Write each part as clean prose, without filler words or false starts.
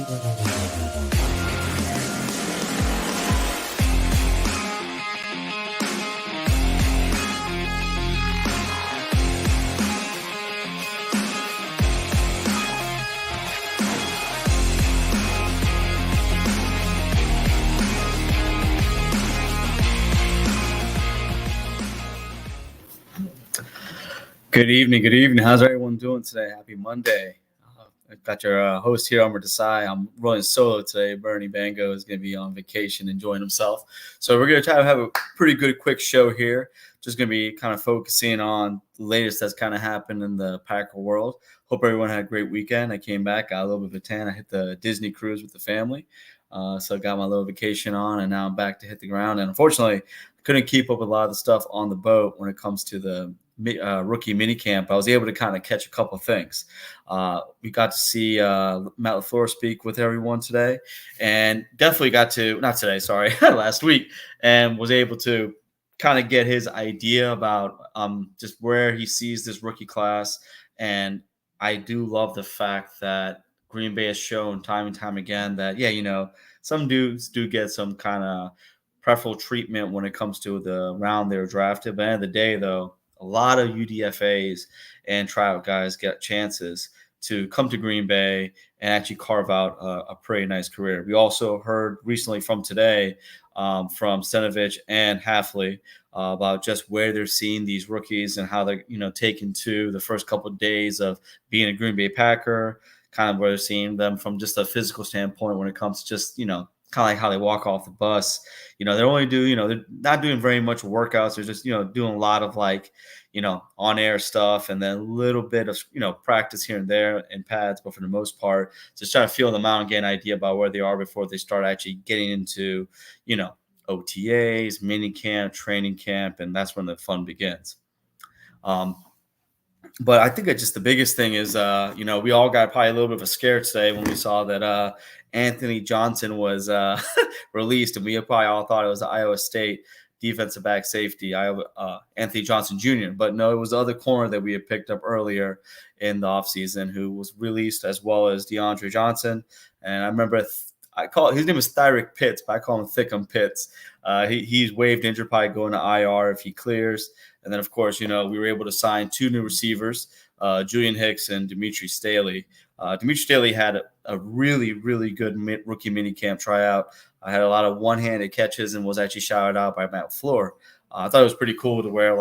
Good evening. Good evening. How's everyone doing today? Happy Monday. I've got your host here, Amar. I'm running solo today. Bernie Bango is going to be on vacation, enjoying himself. So we're going to try to have a pretty good, quick show here. Just going to be kind of focusing on the latest that's kind of happened in the Packer world. Hope everyone had a great weekend. I came back, got a little bit of a tan. I hit the Disney cruise with the family. So I got my little vacation on, and now I'm back to hit the ground. And unfortunately, I couldn't keep up with a lot of the stuff on the boat when it comes to the rookie minicamp. I was able to kind of catch a couple of things. We got to see Matt LaFleur speak with everyone today, and definitely got to, not today, sorry, last week, and was able to kind of get his idea about just where he sees this rookie class. And I do love the fact that Green Bay has shown time and time again that, some dudes do get some kind of preferential treatment when it comes to the round they were drafted. But at the end of the day, though, a lot of UDFAs and tryout guys get chances to come to Green Bay and actually carve out a pretty nice career. We also heard recently from today from Stenovich and Halfley about just where they're seeing these rookies and how they're, taken to the first couple of days of being a Green Bay Packer, kind of where they're seeing them from just a physical standpoint when it comes to just, kind of like how they walk off the bus. They're not doing very much workouts. They're just, doing a lot of on-air stuff and then a little bit of, practice here and there in pads. But for the most part, just trying to feel them out and get an idea about where they are before they start actually getting into, OTAs, minicamp, training camp, and that's when the fun begins. But I think that just the biggest thing is, we all got probably a little bit of a scare today when we saw that Anthony Johnson was released, and we probably all thought it was the Iowa State defensive back safety, Anthony Johnson Jr. But no, it was the other corner that we had picked up earlier in the offseason who was released, as well as DeAndre Johnson. And I remember his name is Thyrick Pitts, but I call him Thickum Pitts. He's waived injured, probably going to IR if he clears. And then, of course, we were able to sign two new receivers, Julian Hicks and Dimitri Staley. Dimitri Staley had a really, really good rookie minicamp tryout. I had a lot of one-handed catches and was actually shouted out by Matt LaFleur. I thought it was pretty cool to where,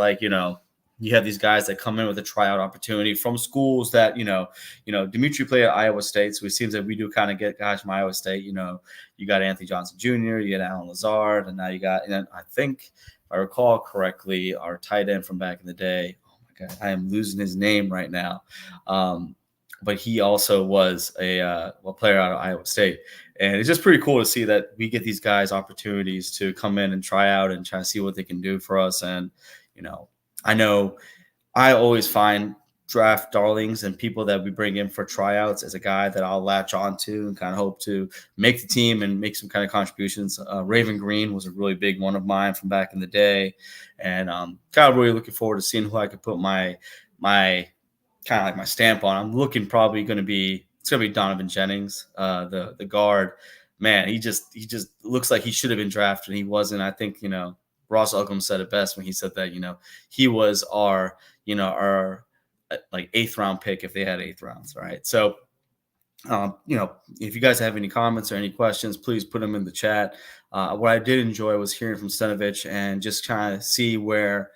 you have these guys that come in with a tryout opportunity from schools that, Dimitri played at Iowa State. So it seems that we do kind of get guys from Iowa State. You got Anthony Johnson Jr., you got Alan Lazard, and now you got, and I think, if I recall correctly, our tight end from back in the day. Oh my God, I am losing his name right now. But he also was a player out of Iowa State. And it's just pretty cool to see that we get these guys opportunities to come in and try out and try to see what they can do for us. And, I know I always find draft darlings and people that we bring in for tryouts as a guy that I'll latch on to and kind of hope to make the team and make some kind of contributions. Raven Green was a really big one of mine from back in the day. And kind of really looking forward to seeing who I could put my kind of like my stamp on. I'm looking probably going to be Donovan Jennings, the guard. Man, he just looks like he should have been drafted and he wasn't. I think, Ross Uglum said it best when he said that, he was our like 8th round pick if they had 8th rounds. Right. So, if you guys have any comments or any questions, please put them in the chat. What I did enjoy was hearing from Stenovich and just kind of see where,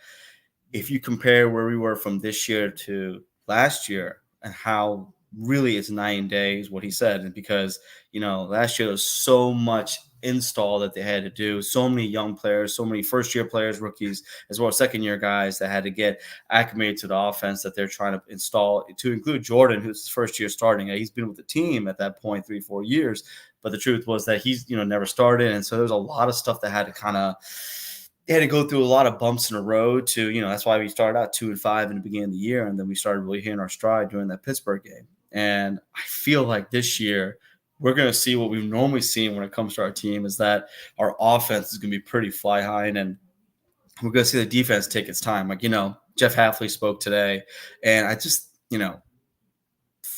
if you compare where we were from this year to last year and how really it's night and day is what he said. And because, last year there was so much install that they had to do, so many young players, so many first-year players, rookies, as well as second-year guys that had to get acclimated to the offense that they're trying to install, to include Jordan, who's his first year starting. He's been with the team at that point 3-4 years, but the truth was that he's never started, and so there's a lot of stuff that had to go through a lot of bumps in the road to, that's why we started out 2-5 in the beginning of the year, and then we started really hitting our stride during that Pittsburgh game. And I feel like this year we're going to see what we've normally seen when it comes to our team, is that our offense is going to be pretty fly high, and we're going to see the defense take its time. Jeff Halfley spoke today, and I just,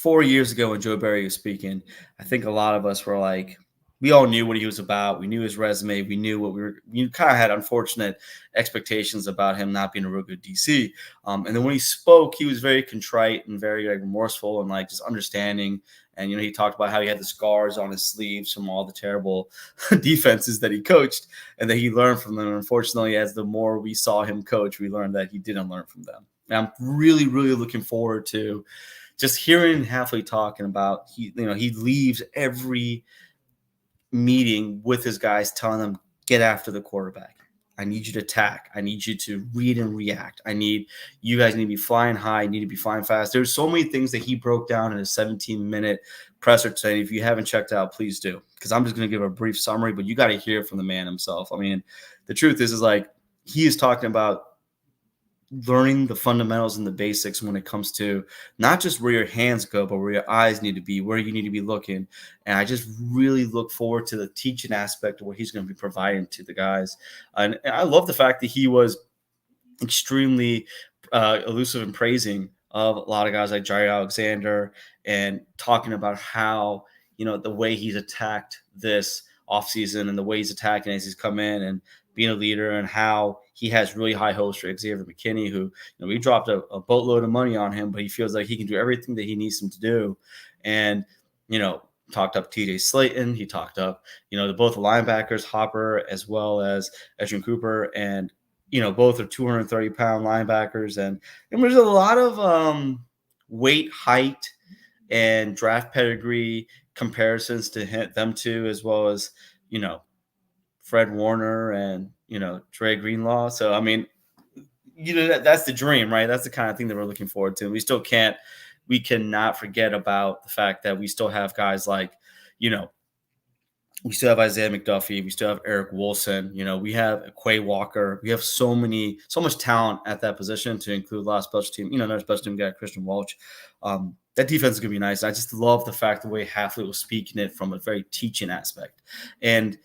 4 years ago when Joe Barry was speaking, I think a lot of us were like, we all knew what he was about. We knew his resume. We knew what we kind of had unfortunate expectations about him not being a real good DC. And then when he spoke, he was very contrite and very like remorseful and like just understanding. And, he talked about how he had the scars on his sleeves from all the terrible defenses that he coached and that he learned from them. And unfortunately, as the more we saw him coach, we learned that he didn't learn from them. And I'm really, really looking forward to just hearing Halfley talking about he leaves every meeting with his guys telling them, get after the quarterback. I need you to attack. I need you to read and react. You guys need to be flying high, need to be flying fast. There's so many things that he broke down in a 17-minute presser today. If you haven't checked out, please do. Because I'm just going to give a brief summary, but you got to hear from the man himself. I mean, the truth is like he is talking about learning the fundamentals and the basics when it comes to not just where your hands go, but where your eyes need to be, where you need to be looking. And I just really look forward to the teaching aspect of what he's going to be providing to the guys. And I love the fact that he was extremely elusive and praising of a lot of guys like Jair Alexander and talking about how, the way he's attacked this offseason and the way he's attacking as he's come in and being a leader and how he has really high hopes for Xavier McKinney, who, we dropped a boatload of money on him, but he feels like he can do everything that he needs him to do. And, talked up TJ Slayton. He talked up, both the linebackers, Hopper, as well as Edgerrin Cooper. And, both are 230-pound linebackers. And there's a lot of weight, height, and draft pedigree comparisons to them two, as well as, Fred Warner and, Dre Greenlaw. So, I mean, that's the dream, right? That's the kind of thing that we're looking forward to. And we cannot forget about the fact that we still have guys like, we still have Isaiah McDuffie. We still have Eric Wilson. We have Quay Walker. We have so much talent at that position to include a lot of special team. Another special team guy, Christian Welch. That defense is going to be nice. I just love the fact the way Halfley was speaking it from a very teaching aspect. And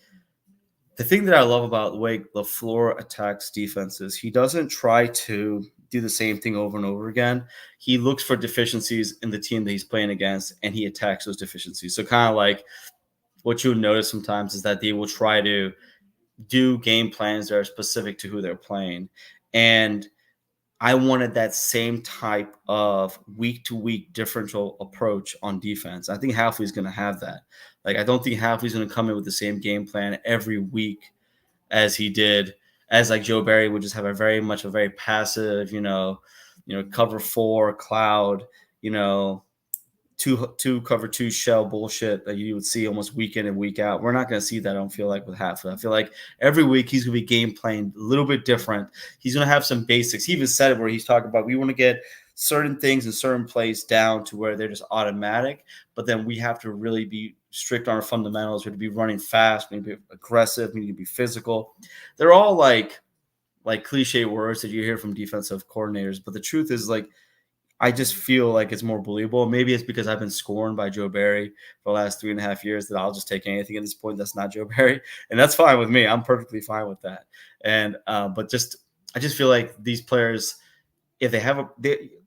the thing that I love about the way LaFleur attacks defenses, he doesn't try to do the same thing over and over again. He looks for deficiencies in the team that he's playing against, and he attacks those deficiencies. So kind of like what you would notice sometimes is that they will try to do game plans that are specific to who they're playing. And I wanted that same type of week-to-week differential approach on defense. I think Halfley's going to have that. Like, I don't think Halfley's going to come in with the same game plan every week as he did, as like Joe Barry would just have a very passive, cover 4 cloud, two cover 2 shell bullshit that you would see almost week in and week out. We're not going to see that. I don't feel like with Halfley. I feel like every week he's going to be game playing a little bit different. He's going to have some basics. He even said it where he's talking about we want to get certain things in certain plays down to where they're just automatic, but then we have to really be strict on our fundamentals. We need to be running fast. We need to be aggressive. We need to be physical. They're all like cliche words that you hear from defensive coordinators, but the truth is like I just feel like it's more believable. Maybe it's because I've been scorned by Joe Barry for the last 3.5 years that I'll just take anything at this point that's not Joe Barry, and that's fine with me. I'm perfectly fine with that. And but I just feel like these players, if they have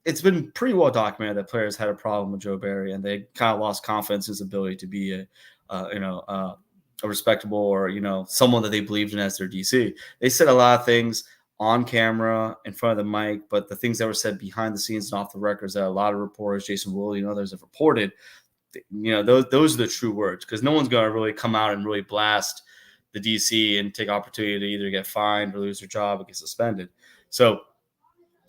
it's been pretty well documented that players had a problem with Joe Barry and they kind of lost confidence in his ability to be a respectable or someone that they believed in as their DC. They said a lot of things on camera in front of the mic, but the things that were said behind the scenes and off the records that a lot of reporters, Jason Woolley and others have reported, those are the true words, because no one's going to really come out and really blast the DC and take opportunity to either get fined or lose their job or get suspended. So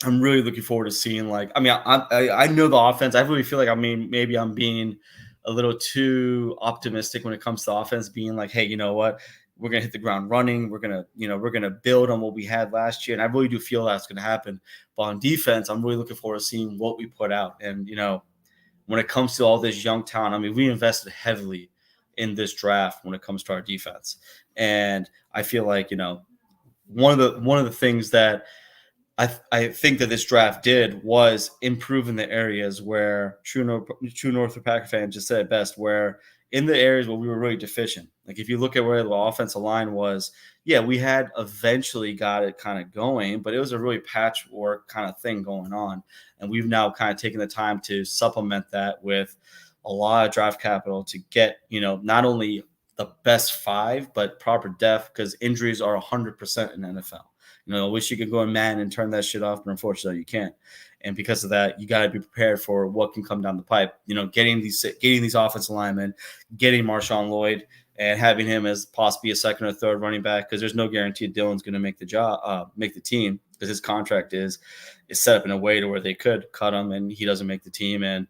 I'm really looking forward to seeing I know the offense. I really feel like maybe I'm being a little too optimistic when it comes to offense, being like, hey, you know what? We're going to hit the ground running. We're going to build on what we had last year. And I really do feel that's going to happen. But on defense, I'm really looking forward to seeing what we put out. And, when it comes to all this young talent, we invested heavily in this draft when it comes to our defense. And I feel like, one of the things that I think that this draft did was improve in the areas where True North Packer fan just said it best, where in the areas where we were really deficient. Like if you look at where the offensive line was, yeah, we had eventually got it kind of going, but it was a really patchwork kind of thing going on. And we've now kind of taken the time to supplement that with a lot of draft capital to get, not only the best five, but proper depth because injuries are 100% in the NFL. I wish you could go in man and turn that shit off, but unfortunately you can't. And because of that, you got to be prepared for what can come down the pipe. Getting these offensive linemen, getting Marshawn Lloyd, and having him as possibly a second or third running back because there's no guarantee Dylan's going to make the team because his contract is set up in a way to where they could cut him and he doesn't make the team. And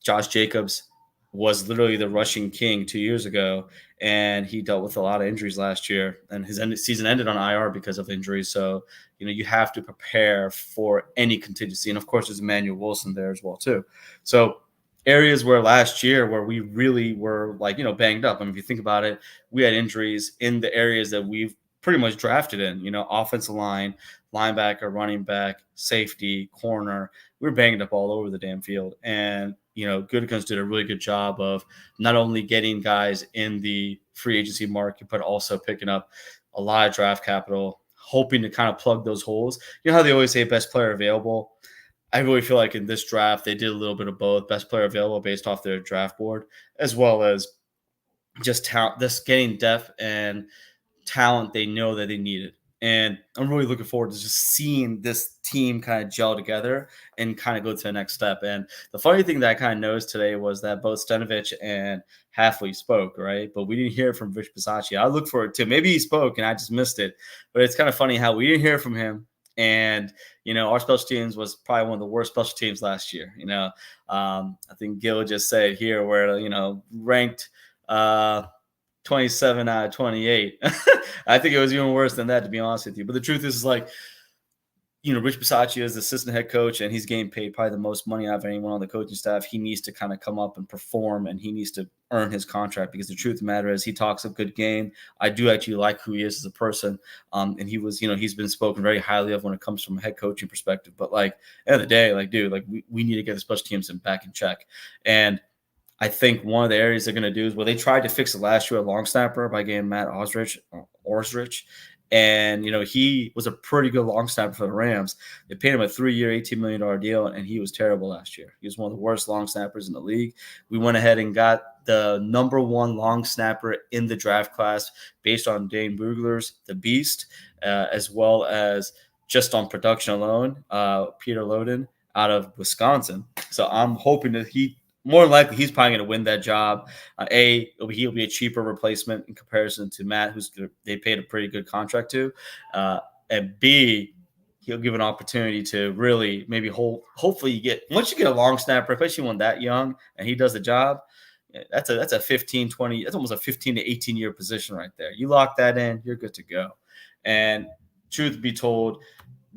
Josh Jacobs was literally the rushing king 2 years ago, and he dealt with a lot of injuries last year, and his season ended on IR because of injuries. So, you have to prepare for any contingency. And of course, there's Emmanuel Wilson there as well, too. So, areas where last year where we really were like, banged up. I mean, if you think about it, we had injuries in the areas that we've pretty much drafted in, offensive line, linebacker, running back, safety, corner. We were banged up all over the damn field. And, Gutekunst did a really good job of not only getting guys in the free agency market, but also picking up a lot of draft capital, hoping to kind of plug those holes. You know how they always say best player available? I really feel like in this draft, they did a little bit of both best player available based off their draft board, as well as just talent, just getting depth and talent they know that they needed. And I'm really looking forward to just seeing this team kind of gel together and kind of go to the next step. And the funny thing that I kind of noticed today was that both Stenovich and Halfley spoke, right? But we didn't hear from Rich Bisaccia. I look forward to maybe he spoke and I just missed it. But it's kind of funny how we didn't hear from him. And, our special teams was probably one of the worst special teams last year. I think Gil just said here where, ranked 27 out of 28. I think it was even worse than that, to be honest with you. But the truth is like, Rich Bisaccia is the assistant head coach, and he's getting paid probably the most money out of anyone on the coaching staff. He needs to kind of come up and perform, and he needs to earn his contract because the truth of the matter is he talks a good game. I do actually like who he is as a person. And he was, he's been spoken very highly of when it comes from a head coaching perspective. But like, at the end of the day, like, dude, like we need to get the special teams back in check. And I think one of the areas they're going to do is they tried to fix it last year at long snapper by getting Matt Osrich. And, he was a pretty good long snapper for the Rams. They paid him a 3-year, $18 million deal, and he was terrible last year. He was one of the worst long snappers in the league. We went ahead and got the number one long snapper in the draft class based on Dane Brugler's The Beast, as well as just on production alone, Peter Loden out of Wisconsin. So I'm hoping that more than likely, he's probably going to win that job. He'll be a cheaper replacement in comparison to Matt, they paid a pretty good contract to. And B, he'll give an opportunity to really maybe hopefully once you get a long snapper, especially one that young, and he does the job, that's a 15, 20, that's almost a 15 to 18 year position right there. You lock that in, you're good to go. And truth be told,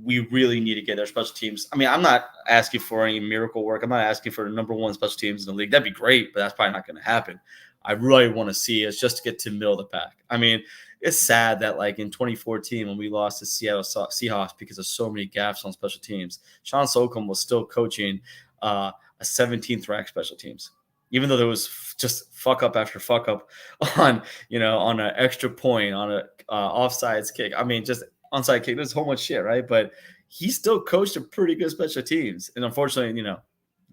we really need to get our special teams. I mean, I'm not asking for any miracle work. I'm not asking for the number one special teams in the league. That'd be great, but that's probably not going to happen. I really want to see us just to get to middle of the pack. I mean, it's sad that like in 2014 when we lost to Seattle Seahawks because of so many gaffes on special teams, Sean Solcombe was still coaching a 17th ranked special teams, even though there was just fuck up after fuck up on an extra point, on a offsides kick. I mean, just onside kick. There's so much shit, right? But he still coached a pretty good special teams. And unfortunately,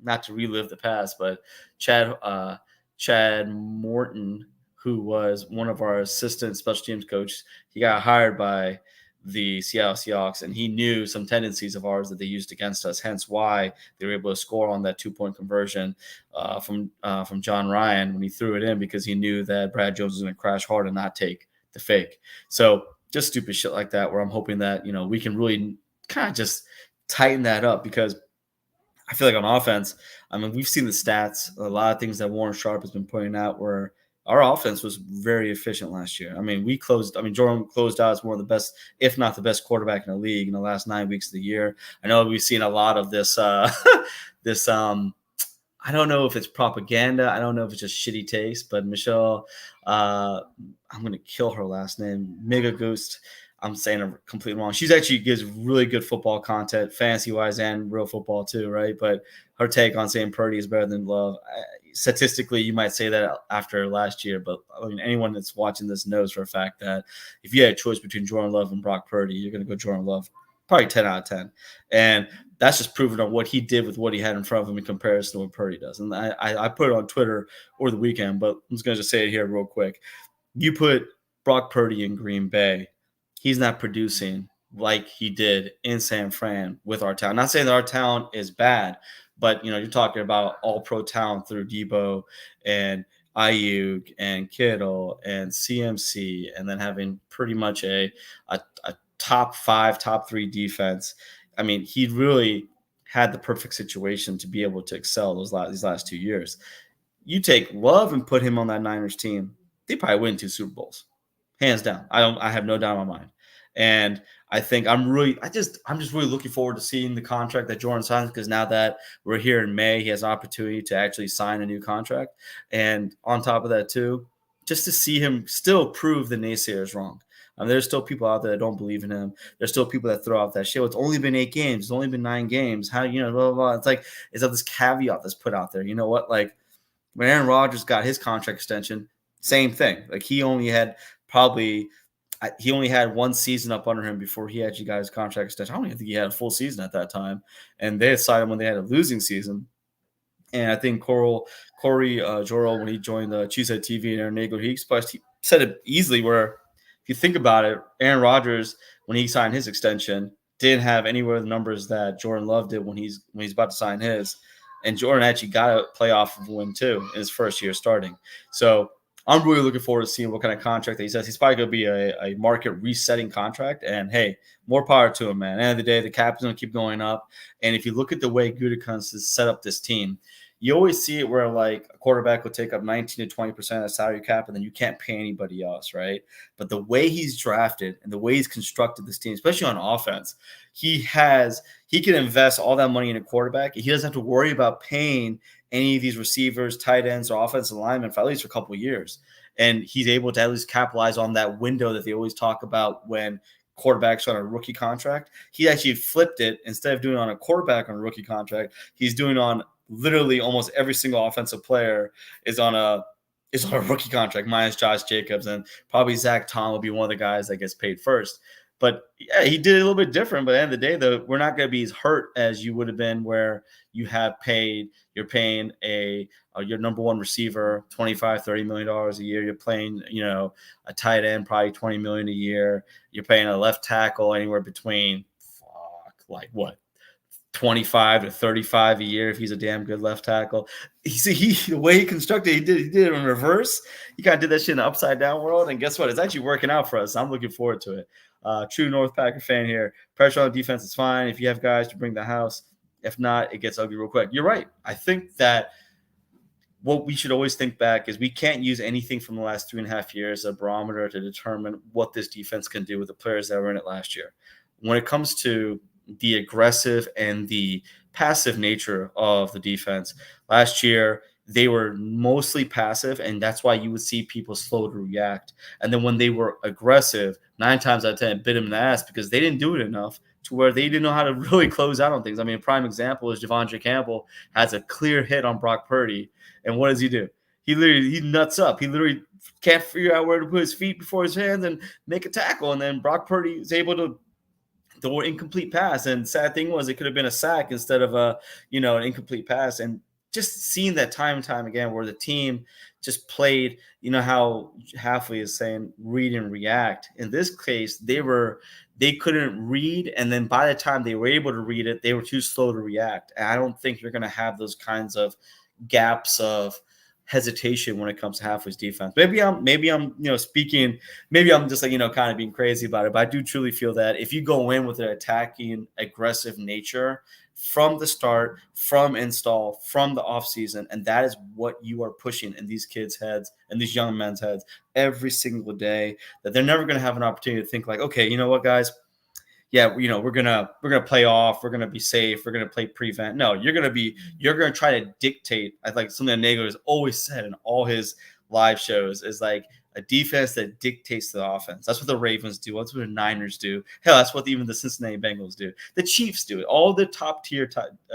not to relive the past, but Chad Morton, who was one of our assistant special teams coaches, he got hired by the Seattle Seahawks, and he knew some tendencies of ours that they used against us. Hence why they were able to score on that 2-point conversion from John Ryan when he threw it in, because he knew that Brad Jones was going to crash hard and not take the fake. So just stupid shit like that, where I'm hoping that, we can really kind of just tighten that up, because I feel like on offense, I mean, we've seen the stats, a lot of things that Warren Sharp has been pointing out where our offense was very efficient last year. I mean, Jordan closed out as one of the best, if not the best quarterback in the league in the last 9 weeks of the year. I know we've seen a lot of this, I don't know if it's propaganda. I don't know if it's just shitty taste, but Michelle, I'm going to kill her last name, Mega Ghost. I'm saying it completely wrong. She's actually gives really good football content, fantasy wise and real football too, right? But her take on saying Purdy is better than Love, statistically, you might say that after last year, but I mean, anyone that's watching this knows for a fact that if you had a choice between Jordan Love and Brock Purdy, you're going to go Jordan Love, probably 10 out of 10. And that's just proven on what he did with what he had in front of him in comparison to what Purdy does. And I put it on Twitter over the weekend, but I'm just going to just say it here real quick. You put Brock Purdy in Green Bay, he's not producing like he did in San Fran with our talent. Not saying that our talent is bad, but you're talking about all pro talent through Debo and Ayuk and Kittle and CMC, and then having pretty much a top 5, top 3 defense. I mean, he really had the perfect situation to be able to excel these last 2 years. You take Love and put him on that Niners team, they probably win 2 Super Bowls, hands down. I have no doubt in my mind. And I think I'm just really looking forward to seeing the contract that Jordan signs, because now that we're here in May, he has an opportunity to actually sign a new contract. And on top of that too, just to see him still prove the naysayers wrong. There's still people out there that don't believe in him. There's still people that throw out that shit. Well, it's only been 8 games. It's only been 9 games. How, blah, blah, blah. It's like, it's this caveat that's put out there. You know what? Like, when Aaron Rodgers got his contract extension, same thing. Like, he only had 1 season up under him before he actually got his contract extension. I don't even think he had a full season at that time. And they decided when they had a losing season. And I think Corey Jorrell, when he joined the Cheesehead TV and Aaron Nagler, he said it easily, where if you think about it, Aaron Rodgers, when he signed his extension, didn't have anywhere the numbers that Jordan Love did when he's about to sign his. And Jordan actually got a playoff win too in his first year starting. So I'm really looking forward to seeing what kind of contract that he says. He's probably going to be a market resetting contract. And hey, more power to him, man. At the end of the day, the cap is going to keep going up. And if you look at the way Gutekunst has set up this team, you always see it where like a quarterback will take up 19 to 20% of salary cap, and then you can't pay anybody else, right? But the way he's drafted and the way he's constructed this team, especially on offense, he can invest all that money in a quarterback. He doesn't have to worry about paying any of these receivers, tight ends, or offensive linemen for at least a couple of years. And he's able to at least capitalize on that window that they always talk about when quarterbacks on a rookie contract. He actually flipped it. Instead of doing on a quarterback on a rookie contract, he's doing on literally almost every single offensive player is on a rookie contract, minus Josh Jacobs, and probably Zach Tom will be one of the guys that gets paid first. But yeah, he did it a little bit different. But at the end of the day, though, we're not going to be as hurt as you would have been, where you're paying your number one receiver $25-30 million a year. You're paying a tight end probably $20 million a year. You're paying a left tackle anywhere between 25 to 35 a year if he's a damn good left tackle. The way he constructed, he did it in reverse. He kind of did that shit in the upside down world, and guess what? It's actually working out for us. I'm looking forward to it. True North Packer fan here. Pressure on defense is fine if you have guys to bring the house. If not, it gets ugly real quick. You're right. I think that what we should always think back is we can't use anything from the last 3.5 years as a barometer to determine what this defense can do with the players that were in it last year. When it comes to the aggressive and the passive nature of the defense, last year they were mostly passive, and that's why you would see people slow to react. And then when they were aggressive, 9 times out of 10 it bit them in the ass because they didn't do it enough to where they didn't know how to really close out on things. I mean, a prime example is Devondre Campbell has a clear hit on Brock Purdy, and what does he do? He nuts up. He literally can't figure out where to put his feet before his hands and make a tackle, and then Brock Purdy is able to throw an incomplete pass. And sad thing was, it could have been a sack instead of an incomplete pass. And just seeing that time and time again, where the team just played, how Halfley is saying, read and react. In this case, they couldn't read, and then by the time they were able to read it, they were too slow to react. And I don't think you're going to have those kinds of gaps of hesitation when it comes to Halfway's defense. Maybe I'm speaking, maybe I'm just kind of being crazy about it, but I do truly feel that if you go in with an attacking, aggressive nature from the start, from install, from the offseason, and that is what you are pushing in these kids' heads and these young men's heads every single day, that they're never going to have an opportunity to think like, okay, you know what, guys? Yeah, we're gonna play off. We're gonna be safe. We're gonna play prevent. No, you're gonna try to dictate. I like something that Nagler has always said in all his live shows is like, a defense that dictates the offense. That's what the Ravens do. That's what the Niners do. Hell, that's what even the Cincinnati Bengals do. The Chiefs do it. All the top tier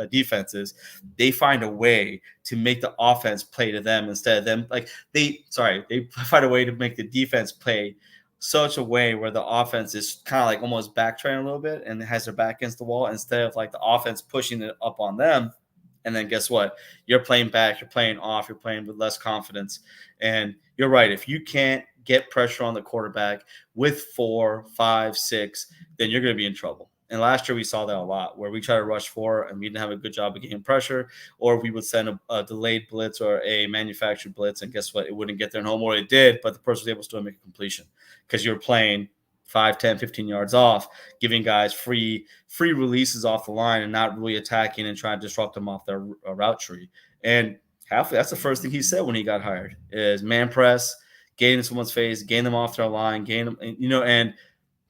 defenses, they find a way to make the offense play to them instead of them. Like they find a way to make the defense play such a way where the offense is kind of like almost backtracking a little bit and has their back against the wall instead of like the offense pushing it up on them. And then guess what? You're playing back, you're playing off, you're playing with less confidence. And you're right. If you can't get pressure on the quarterback with 4, 5, 6, then you're going to be in trouble. And last year we saw that a lot where we tried to rush 4 and we didn't have a good job of getting pressure, or we would send a delayed blitz or a manufactured blitz. And guess what? It wouldn't get there in home, or it did, but the person was able to still make a completion because you were playing 5, 10, 15 yards off, giving guys free releases off the line and not really attacking and trying to disrupt them off their route tree. And that's the first thing he said when he got hired is man press, getting in someone's face, gain them off their line, gain them, and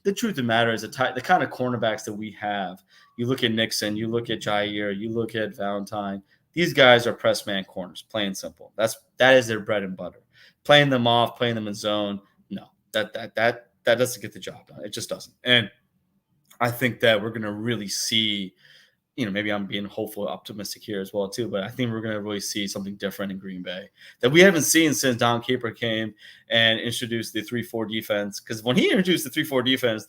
the truth of the matter is the kind of cornerbacks that we have. You look at Nixon, you look at Jair, you look at Valentine. These guys are press man corners, plain and simple. That is their bread and butter. Playing them off, playing them in zone, no, that doesn't get the job done. It just doesn't. And I think that we're going to really see, maybe I'm being hopeful, optimistic here as well too, but I think we're going to really see something different in Green Bay that we haven't seen since Don Capers came and introduced the 3-4 defense. Because when he introduced the 3-4 defense,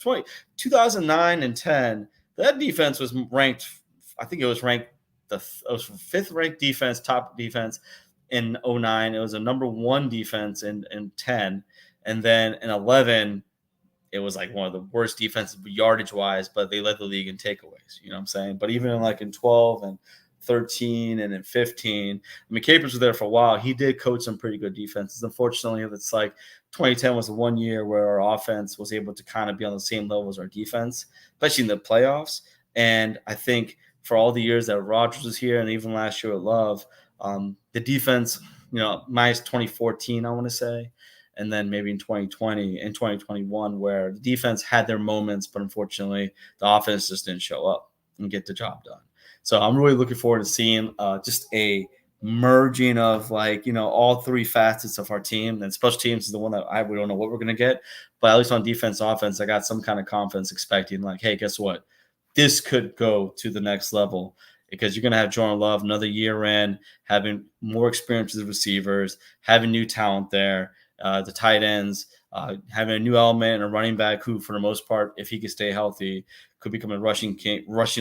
2009 and 10, that defense was ranked. I think it was ranked it was 5th ranked defense, top defense in 09. It was a number 1 defense in 10, and then in 11. It was like one of the worst defenses yardage wise, but they led the league in takeaways. You know what I'm saying? But even in 12 and 13 and in 15, Capers was there for a while. He did coach some pretty good defenses. Unfortunately, it's like 2010 was the one year where our offense was able to kind of be on the same level as our defense, especially in the playoffs. And I think for all the years that Rodgers was here and even last year with Love, the defense, minus 2014, I want to say. And then maybe in 2020 and 2021, where the defense had their moments, but unfortunately the offense just didn't show up and get the job done. So I'm really looking forward to seeing just a merging of all 3 facets of our team. And special teams is the one that we don't know what we're going to get, but at least on defense, offense, I got some kind of confidence expecting hey, guess what? This could go to the next level. Because you're going to have Jordan Love another year in, having more experience with the receivers, having new talent there. The tight ends, having a new element and a running back who, for the most part, if he could stay healthy, could become a rushing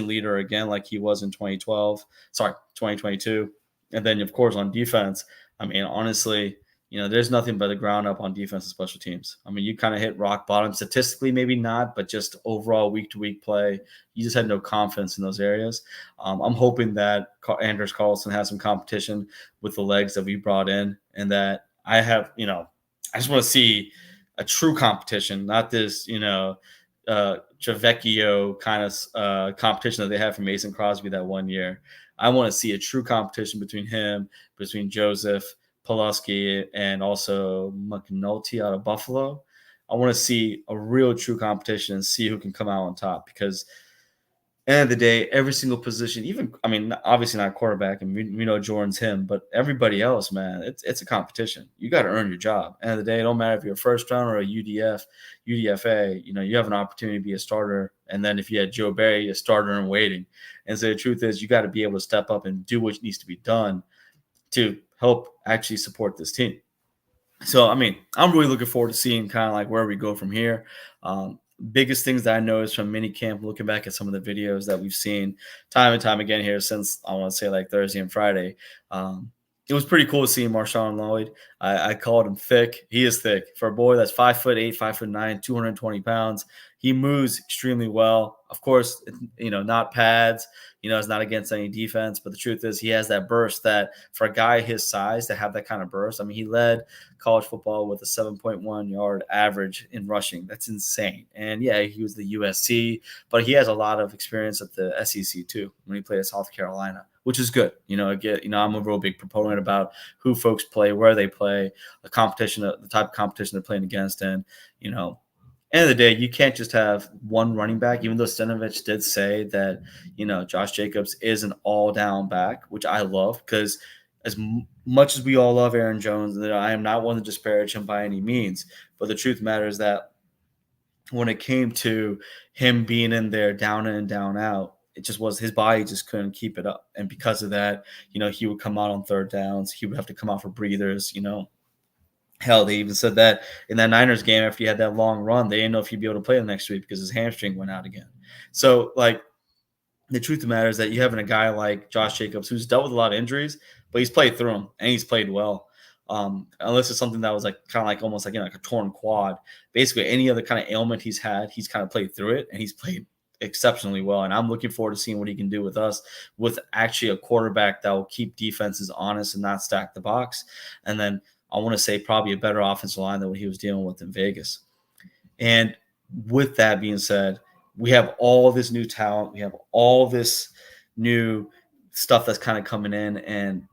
leader again like he was in 2022. And then, of course, on defense, honestly, there's nothing but the ground up on defense and special teams. You kind of hit rock bottom statistically, maybe not, but just overall week-to-week play, you just had no confidence in those areas. I'm hoping that Anders Carlson has some competition with the legs that we brought in and that I have, I just want to see a true competition, not this, Trevecchio kind of competition that they had for Mason Crosby that one year. I want to see a true competition between him, between Joseph, Pulaski, and also McNulty out of Buffalo. I want to see a real true competition and see who can come out on top because end of the day, every single position, even obviously not quarterback, and we know Jordan's him, but everybody else, man, it's a competition. You got to earn your job. End of the day, it don't matter if you're a first round or a UDFA. You have an opportunity to be a starter, and then if you had Joe Barry, a starter in waiting. And so the truth is, you got to be able to step up and do what needs to be done to help actually support this team. So I'm really looking forward to seeing kind of where we go from here. Biggest things that I noticed from minicamp, looking back at some of the videos that we've seen time and time again here since I want to say Thursday and Friday. It was pretty cool to see Marshawn Lloyd. I called him thick. He is thick for a boy that's 5'8", 5'9", 220 pounds. He moves extremely well. Of course, not pads. It's not against any defense. But the truth is, he has that burst that for a guy his size to have that kind of burst. He led college football with a 7.1 yard average in rushing. That's insane. And yeah, he was the USC, but he has a lot of experience at the SEC too when he played at South Carolina, which is good. I'm a real big proponent about who folks play, where they play, the competition, the type of competition they're playing against, and end of the day, you can't just have one running back, even though Stenovich did say that, Josh Jacobs is an all-down back, which I love because much as we all love Aaron Jones, that I am not one to disparage him by any means. But the truth matters that when it came to him being in there down in and down out, it just was his body just couldn't keep it up. And because of that, he would come out on third downs. He would have to come out for breathers. Hell, they even said that in that Niners game after he had that long run, they didn't know if he'd be able to play the next week because his hamstring went out again. So, like, the truth of the matter is that you having a guy like Josh Jacobs who's dealt with a lot of injuries, but he's played through them and he's played well. Unless it's something that was like kind of like almost like a torn quad. Basically, any other kind of ailment he's had, he's kind of played through it and he's played exceptionally well. And I'm looking forward to seeing what he can do with us with actually a quarterback that will keep defenses honest and not stack the box. And then I want to say probably a better offensive line than what he was dealing with in Vegas. And with that being said, we have all this new talent. We have all this new stuff that's kind of coming in. And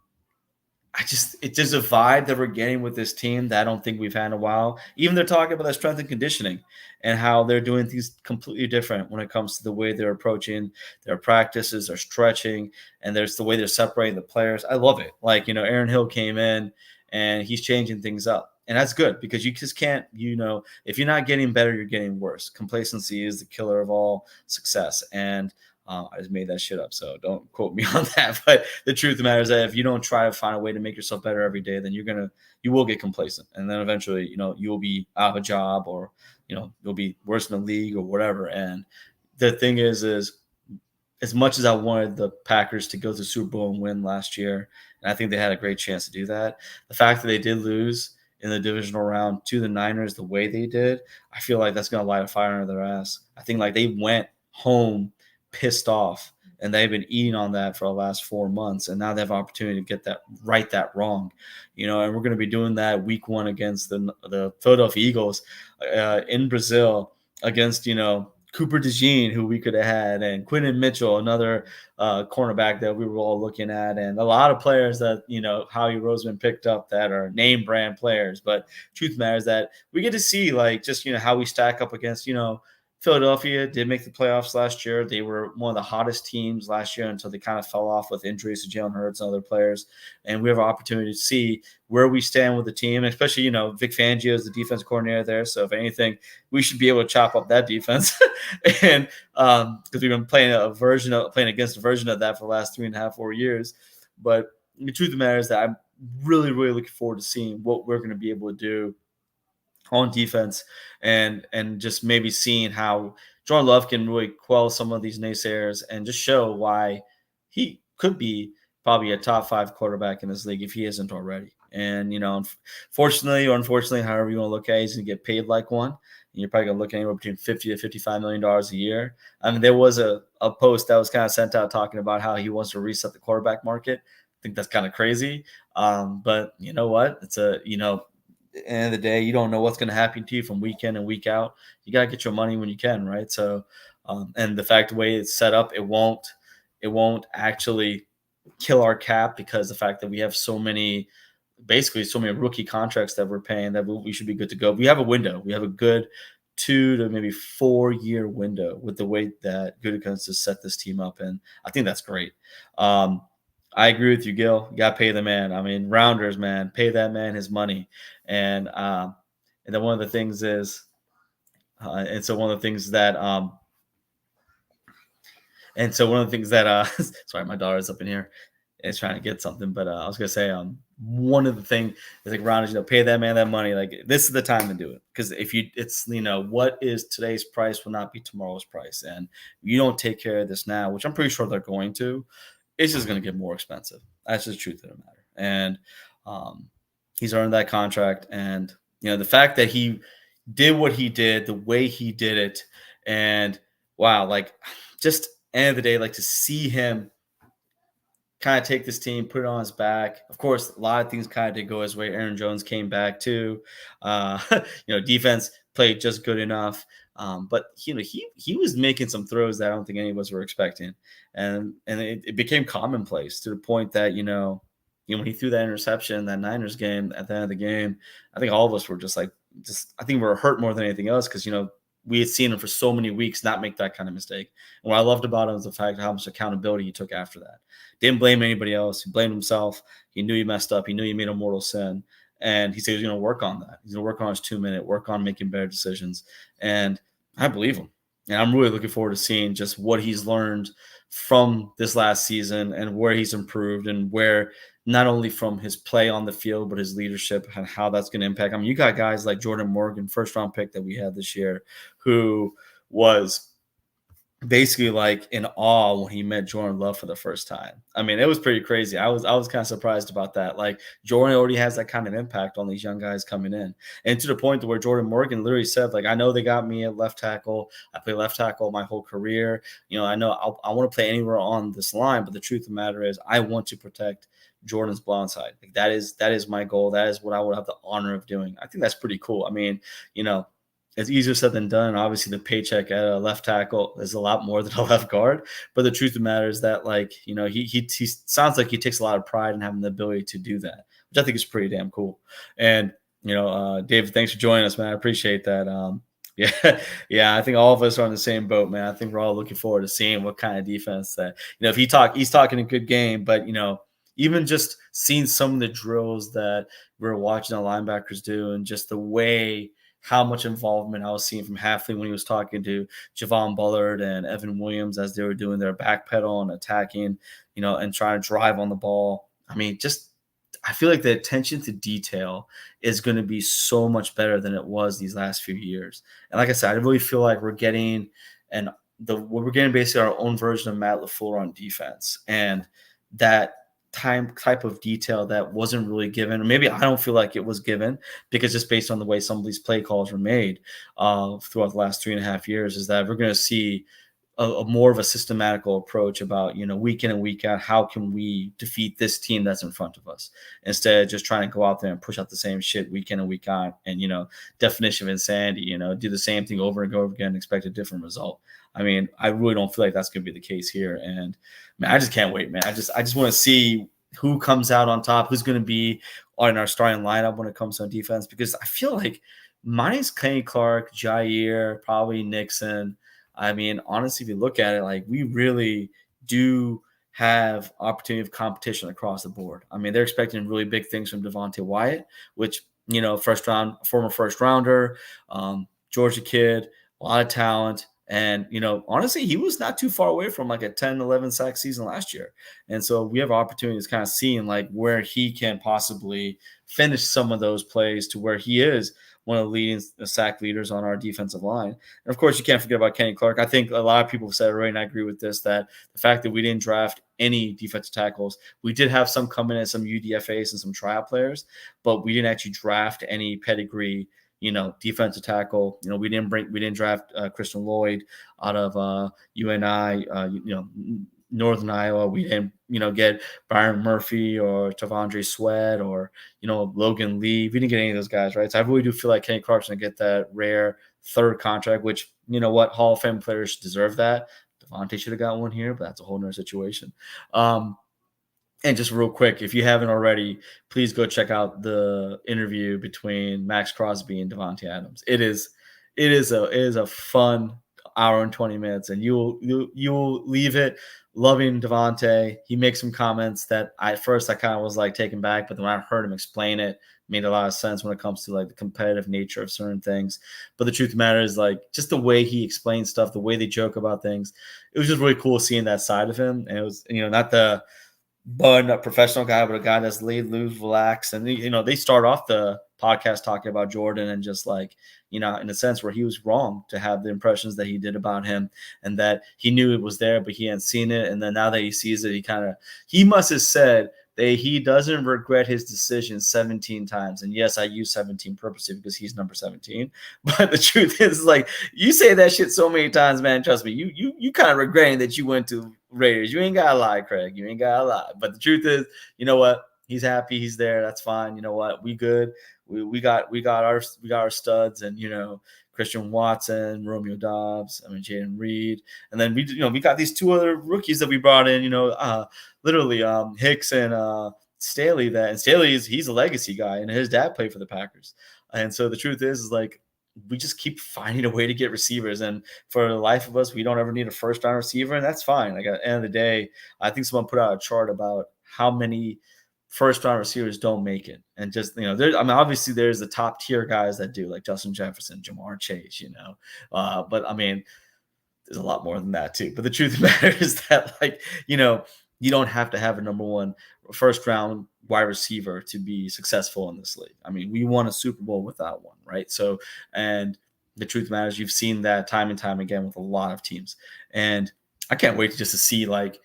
it's just a vibe that we're getting with this team that I don't think we've had in a while. Even they're talking about that strength and conditioning and how they're doing things completely different when it comes to the way they're approaching their practices, their stretching, and there's the way they're separating the players. I love it. Like, Aaron Hill came in and he's changing things up. And that's good because you just can't, if you're not getting better, you're getting worse. Complacency is the killer of all success. And I just made that shit up, so don't quote me on that. But the truth of the matter is that if you don't try to find a way to make yourself better every day, then you will get complacent, and then eventually, you will be out of a job, or you'll be worse in the league or whatever. And the thing is as much as I wanted the Packers to go to the Super Bowl and win last year, and I think they had a great chance to do that, the fact that they did lose in the divisional round to the Niners the way they did, I feel like that's going to light a fire under their ass. I think like they went home pissed off and they've been eating on that for the last 4 months, and now they have an opportunity to get that right, that wrong, and we're going to be doing that week 1 against the Philadelphia Eagles in Brazil against Cooper DeJean, who we could have had, and Quinton Mitchell, another cornerback that we were all looking at, and a lot of players that Howie Roseman picked up that are name brand players. But truth matters that we get to see like just how we stack up against Philadelphia did make the playoffs last year. They were one of the hottest teams last year until they kind of fell off with injuries to Jalen Hurts and other players. And we have an opportunity to see where we stand with the team, especially, Vic Fangio is the defense coordinator there. So if anything, we should be able to chop up that defense. And because we've been playing against a version of that for the last 3.5, 4 years. But the truth of the matter is that I'm really, really looking forward to seeing what we're going to be able to do on defense, and just maybe seeing how Jordan Love can really quell some of these naysayers and just show why he could be probably a top 5 quarterback in this league if he isn't already. And fortunately or unfortunately, however you want to look at it, he's going to get paid like one. And you're probably going to look anywhere between $50 to $55 million a year. I mean, there was a post that was kind of sent out talking about how he wants to reset the quarterback market. I think that's kind of crazy. But you know what? It's at the end of the day, you don't know what's going to happen to you from week in and week out. You got to get your money when you can, right? So, and the fact the way it's set up, it won't actually kill our cap because the fact that we have so many rookie contracts that we're paying that we should be good to go. We have a window. We have a good 2 to maybe 4 year window with the way that Gutekunst has set this team up, and I think that's great. I agree with you, Gil. You got to pay the man. I mean, Rounders, man, pay that man his money. And then one of the things is, sorry, my daughter's up in here. It's trying to get something, but I was gonna say, one of the things is like Rounders, pay that man that money. Like this is the time to do it because what is today's price will not be tomorrow's price, and you don't take care of this now, which I'm pretty sure they're going to. It's just going to get more expensive. That's just the truth of the matter. And he's earned that contract. And, the fact that he did what he did, the way he did it, and wow, like just end of the day, like to see him kind of take this team, put it on his back. Of course, a lot of things kind of did go his way. Aaron Jones came back too. Defense played just good enough. But he was making some throws that I don't think any of us were expecting, and it became commonplace to the point that when he threw that interception in that Niners game at the end of the game, I think all of us were just I think we were hurt more than anything else because we had seen him for so many weeks not make that kind of mistake. And what I loved about him was the fact of how much accountability he took after that. Didn't blame anybody else. He blamed himself. He knew he messed up. He knew he made a mortal sin. And he said he's going to work on that. He's going to work on his 2 minute, work on making better decisions. And I believe him. And I'm really looking forward to seeing just what he's learned from this last season and where he's improved and where not only from his play on the field, but his leadership and how that's going to impact. I mean, you got guys like Jordan Morgan, first round pick that we had this year, who was basically like in awe when he met Jordan Love for the first time. I mean, it was pretty crazy. I was kind of surprised about that. Like Jordan already has that kind of impact on these young guys coming in. And to the point where Jordan Morgan literally said, like, I know they got me at left tackle. I play left tackle my whole career. You know, I know I want to play anywhere on this line, but the truth of the matter is I want to protect Jordan's blind side. Like that is my goal. That is what I would have the honor of doing. I think that's pretty cool. I mean, you know, it's easier said than done. Obviously, the paycheck at a left tackle is a lot more than a left guard. But the truth of the matter is that, like, you know, he sounds like he takes a lot of pride in having the ability to do that, which I think is pretty damn cool. And you know, David, thanks for joining us, man. I appreciate that. Yeah, yeah. I think all of us are on the same boat, man. I think we're all looking forward to seeing what kind of defense that, you know, if he's talking a good game, but you know, even just seeing some of the drills that we're watching the linebackers do, and just the way how much involvement I was seeing from Hafley when he was talking to Javon Bullard and Evan Williams as they were doing their backpedal and attacking, you know, and trying to drive on the ball. I mean, just I feel like the attention to detail is going to be so much better than it was these last few years. And like I said, I really feel like we're getting we're getting basically our own version of Matt LaFleur on defense, and that type of detail that wasn't really given, or maybe I don't feel like it was given, because just based on the way some of these play calls were made throughout the last 3.5 years, is that we're going to see a more of a systematical approach about, you know, week in and week out, how can we defeat this team that's in front of us, instead of just trying to go out there and push out the same shit week in and week out, and, you know, definition of insanity, you know, do the same thing over and over again and expect a different result. I mean, I really don't feel like that's going to be the case here. And man, I just can't wait, man. I just want to see who comes out on top, who's going to be on our starting lineup when it comes to defense, because I feel like mine's Kenny Clark, Jair, probably Nixon. I mean, honestly, if you look at it, like, we really do have opportunity of competition across the board. I mean, they're expecting really big things from Devontae Wyatt, which, you know, former first rounder, Georgia kid, a lot of talent. And, you know, honestly, he was not too far away from like a 10, 11 sack season last year. And so we have opportunities kind of seeing like where he can possibly finish some of those plays to where he is one of the leading sack leaders on our defensive line. And of course, you can't forget about Kenny Clark. I think a lot of people have said already, and I agree with this, that the fact that we didn't draft any defensive tackles, we did have some come in as some UDFAs and some tryout players, but we didn't actually draft any pedigree, you know, defensive tackle. You know, we didn't draft Christian Lloyd out of UNI, you know, Northern Iowa. We didn't, you know, get Byron Murphy or Tavondre Sweat or, you know, Logan Lee. We didn't get any of those guys, right? So I really do feel like Kenny Clark's going to get that rare third contract, which, you know what, Hall of Fame players deserve that. Devontae should have got one here, but that's a whole nother situation. And just real quick, if you haven't already, please go check out the interview between Max Crosby and Devontae Adams. It is a fun hour and 20 minutes, and you'll leave it loving Devontae. He makes some comments that at first I kind of was like taken back, but then when I heard him explain it, made a lot of sense when it comes to like the competitive nature of certain things. But the truth of the matter is, like, just the way he explains stuff, the way they joke about things, it was just really cool seeing that side of him. And it was, you know, not the a professional guy, but a guy that's laid loose, relaxed. And, you know, they start off the podcast talking about Jordan and just like, you know, in a sense where he was wrong to have the impressions that he did about him, and that he knew it was there, but he hadn't seen it. And then now that he sees it, he must have said that he doesn't regret his decision 17 times. And yes, I use 17 purposely because he's number 17. But the truth is, like, you say that shit so many times, man, trust me, you kind of regretting that you went to Raiders. You ain't gotta lie, Craig. You ain't gotta lie. But the truth is, you know what? He's happy. He's there. That's fine. You know what? We good. We got our studs, and, you know, Christian Watson, Romeo Dobbs, I mean, Jaden Reed. And then we got these two other rookies that we brought in, you know, literally Hicks and Staley. And Staley he's a legacy guy, and his dad played for the Packers. And so the truth is like, we just keep finding a way to get receivers. And for the life of us, we don't ever need a first round receiver, and that's fine. Like at the end of the day, I think someone put out a chart about how many first round receivers don't make it. And just, there, I mean, obviously there's the top tier guys that do, like Justin Jefferson, Jamar Chase, but I mean, there's a lot more than that too. But the truth of the matter is that, like, you don't have to have a number one first round wide receiver to be successful in this league. I mean, we won a Super Bowl without one, right? So, and the truth of the matter is, you've seen that time and time again with a lot of teams. And I can't wait just to see, like,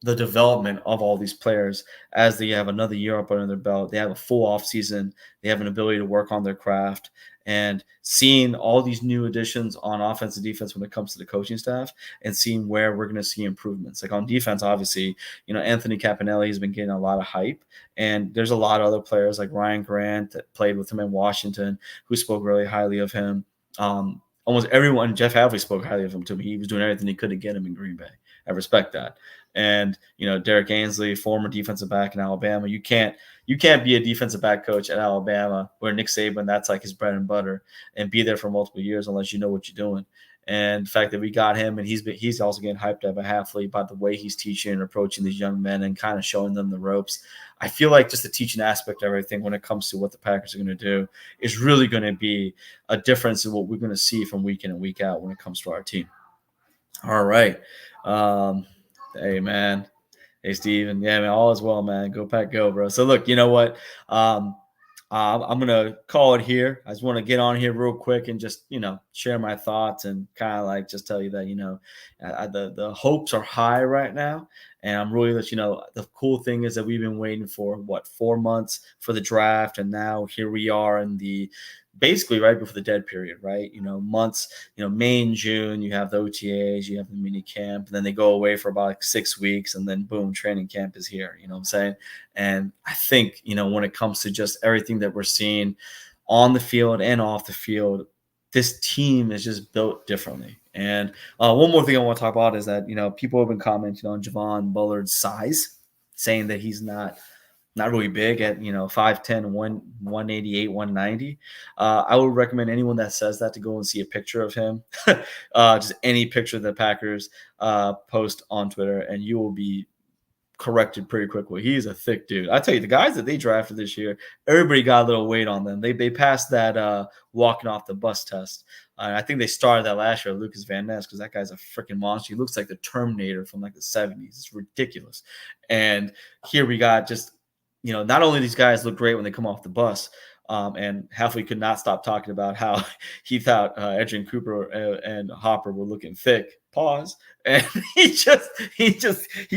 the development of all these players as they have another year up under their belt. They have a full off season. They have an ability to work on their craft, and seeing all these new additions on offense and defense when it comes to the coaching staff, and seeing where we're going to see improvements. Like on defense, obviously, Anthony Capinelli has been getting a lot of hype, and there's a lot of other players like Ryan Grant that played with him in Washington who spoke really highly of him. Almost everyone, Jeff Havley spoke highly of him too. He was doing everything he could to get him in Green Bay. I respect that. And Derek Ainsley, former defensive back in Alabama, you can't be a defensive back coach at Alabama where Nick Saban, that's like his bread and butter, and be there for multiple years unless you know what you're doing. And the fact that we got him, and he's also getting hyped up by Halfley about the way he's teaching and approaching these young men and kind of showing them the ropes. I feel like just the teaching aspect of everything when it comes to what the Packers are going to do is really going to be a difference in what we're going to see from week in and week out when it comes to our team. All right. Hey, man. Hey, Steven. Yeah, man, all is well, man. Go Pack, go, bro. So, look, you know what? I'm going to call it here. I just want to get on here real quick and just, share my thoughts and kind of like just tell you that, the hopes are high right now. And I'm really the cool thing is that we've been waiting for 4 months for the draft. And now here we are in basically right before the dead period, right? Months, May and June, you have the OTAs, you have the mini camp, and then they go away for about like 6 weeks, and then boom, training camp is here. You know what I'm saying? And I think, when it comes to just everything that we're seeing on the field and off the field, this team is just built differently. And one more thing I want to talk about is that, people have been commenting on Javon Bullard's size, saying that he's not really big at 5'10", 188, 190. I would recommend anyone that says that to go and see a picture of him. Just any picture the Packers post on Twitter, and you will be corrected pretty quickly. He's a thick dude. I tell you, the guys that they drafted this year, everybody got a little weight on them. They passed that walking off the bus test. I think they started that last year, Lucas Van Ness, because that guy's a freaking monster. He looks like the Terminator from like the 70s. It's ridiculous. And here we got just not only these guys look great when they come off the bus, and Halfley could not stop talking about how he thought Edgerrin Cooper and Hopper were looking thick. Pause. And he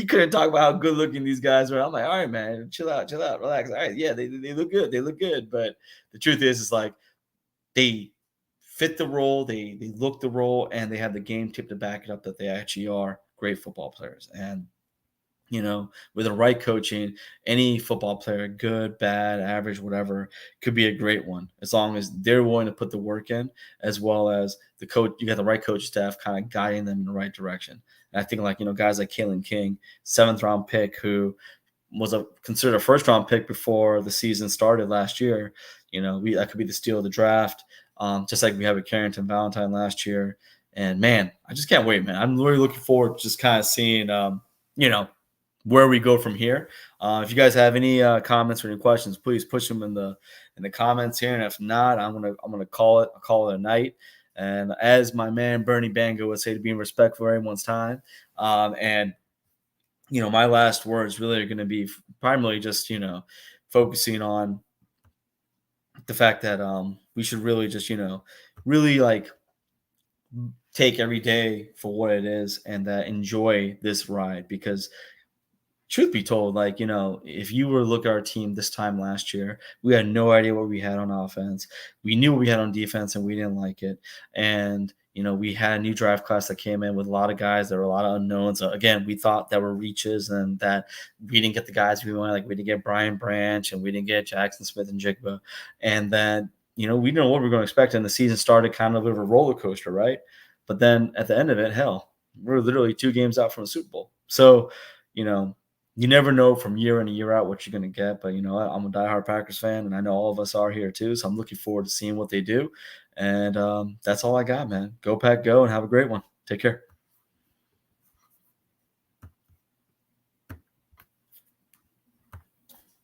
couldn't talk about how good looking these guys were. I'm like, all right, man, chill out, relax. All right, yeah, they look good. They look good. But the truth is like they fit the role, they look the role, and they have the game tip to back it up that they actually are great football players. And with the right coaching, any football player, good, bad, average, whatever, could be a great one as long as they're willing to put the work in, as well as the coach. You got the right coach staff kind of guiding them in the right direction. And I think guys like Kalen King, 7th round pick, who was considered a 1st round pick before the season started last year. That could be the steal of the draft, just like we have a Carrington Valentine last year. And man, I just can't wait, man. I'm really looking forward to just kind of seeing, where we go from here. If you guys have any comments or any questions, please push them in the comments here. And if not, I'm gonna call it a night. And as my man Bernie Bango would say, to be in respect for everyone's time. And my last words really are going to be primarily just focusing on the fact that we should really just really like take every day for what it is, and enjoy this ride. Because truth be told, if you were to look at our team this time last year, we had no idea what we had on offense. We knew what we had on defense, and we didn't like it. And, we had a new draft class that came in with a lot of guys. There were a lot of unknowns. Again, we thought that were reaches and that we didn't get the guys we wanted. Like, we didn't get Brian Branch, and we didn't get Jackson Smith and Jigba. And then, we didn't know what we were going to expect. And the season started kind of a roller coaster, right? But then at the end of it, hell, we're literally 2 games out from the Super Bowl. So, you never know from year in and year out what you're going to get. But you know, I'm a diehard Packers fan, and I know all of us are here too. So I'm looking forward to seeing what they do. And that's all I got, man. Go Pack, go, and have a great one. Take care.